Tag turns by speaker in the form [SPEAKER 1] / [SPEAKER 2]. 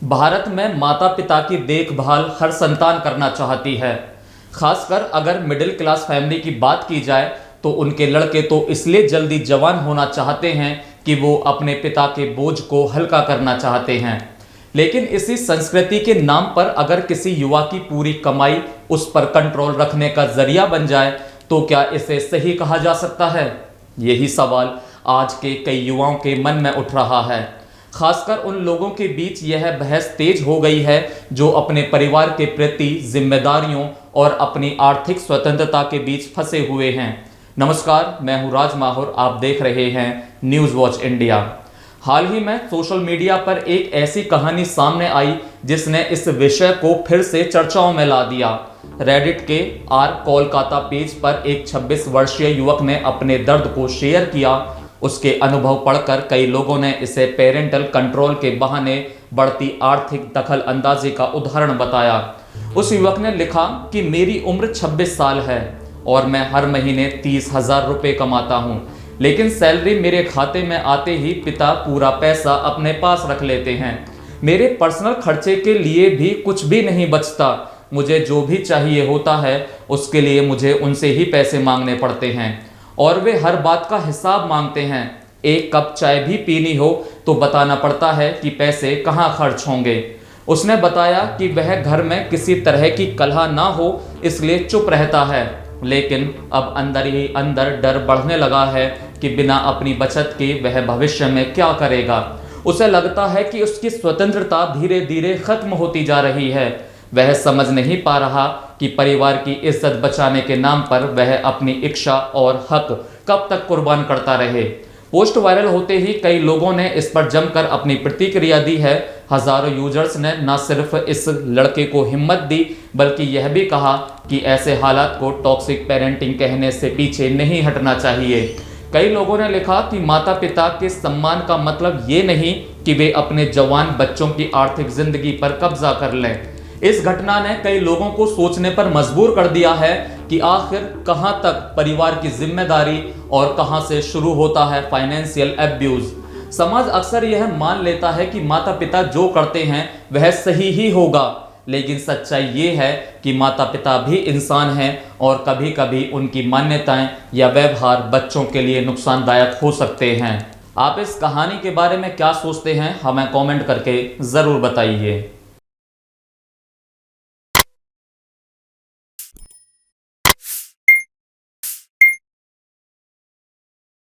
[SPEAKER 1] भारत में माता पिता की देखभाल हर संतान करना चाहती है। खासकर अगर मिडिल क्लास फैमिली की बात की जाए तो उनके लड़के तो इसलिए जल्दी जवान होना चाहते हैं कि वो अपने पिता के बोझ को हल्का करना चाहते हैं। लेकिन इसी संस्कृति के नाम पर अगर किसी युवा की पूरी कमाई उस पर कंट्रोल रखने का जरिया बन जाए तो क्या इसे सही कहा जा सकता है? यही सवाल आज के कई युवाओं के मन में उठ रहा है। खासकर उन लोगों के बीच यह बहस तेज हो गई है जो अपने परिवार के प्रति जिम्मेदारियों और अपनी आर्थिक स्वतंत्रता के बीच फंसे हुए हैं। नमस्कार, मैं हूं राज माहौर, आप देख रहे हैं न्यूज़ वॉच इंडिया। हाल ही में सोशल मीडिया पर एक ऐसी कहानी सामने आई जिसने इस विषय को फिर से चर्चाओं में ला दिया। रेडिट के आर कोलकाता पेज पर एक 26 वर्षीय युवक ने अपने दर्द को शेयर किया। उसके अनुभव पढ़कर कई लोगों ने इसे पेरेंटल कंट्रोल के बहाने बढ़ती आर्थिक दखल अंदाजी का उदाहरण बताया। उस युवक ने लिखा कि मेरी उम्र 26 साल है और मैं हर महीने 30,000 रुपये कमाता हूँ, लेकिन सैलरी मेरे खाते में आते ही पिता पूरा पैसा अपने पास रख लेते हैं। मेरे पर्सनल खर्चे के लिए भी कुछ भी नहीं बचता। मुझे जो भी चाहिए होता है उसके लिए मुझे उनसे ही पैसे मांगने पड़ते हैं और वे हर बात का हिसाब मांगते हैं। एक कप चाय भी पीनी हो तो बताना पड़ता है कि पैसे कहाँ खर्च होंगे। उसने बताया कि वह घर में किसी तरह की कलह ना हो इसलिए चुप रहता है, लेकिन अब अंदर ही अंदर डर बढ़ने लगा है कि बिना अपनी बचत के वह भविष्य में क्या करेगा। उसे लगता है कि उसकी स्वतंत्रता धीरे धीरे खत्म होती जा रही है। वह समझ नहीं पा रहा कि परिवार की इज्जत बचाने के नाम पर वह अपनी इच्छा और हक कब तक कुर्बान करता रहे। पोस्ट वायरल होते ही कई लोगों ने इस पर जमकर अपनी प्रतिक्रिया दी है। हजारों यूजर्स ने न सिर्फ इस लड़के को हिम्मत दी बल्कि यह भी कहा कि ऐसे हालात को टॉक्सिक पेरेंटिंग कहने से पीछे नहीं हटना चाहिए। कई लोगों ने लिखा कि माता पिता के सम्मान का मतलब ये नहीं कि वे अपने जवान बच्चों की आर्थिक जिंदगी पर कब्जा कर लें। इस घटना ने कई लोगों को सोचने पर मजबूर कर दिया है कि आखिर कहां तक परिवार की जिम्मेदारी और कहां से शुरू होता है फाइनेंशियल एब्यूज। समाज अक्सर यह मान लेता है कि माता पिता जो करते हैं वह सही ही होगा, लेकिन सच्चाई ये है कि माता पिता भी इंसान हैं और कभी कभी उनकी मान्यताएं या व्यवहार बच्चों के लिए नुकसानदायक हो सकते हैं। आप इस कहानी के बारे में क्या सोचते हैं, हमें कमेंट करके ज़रूर बताइए।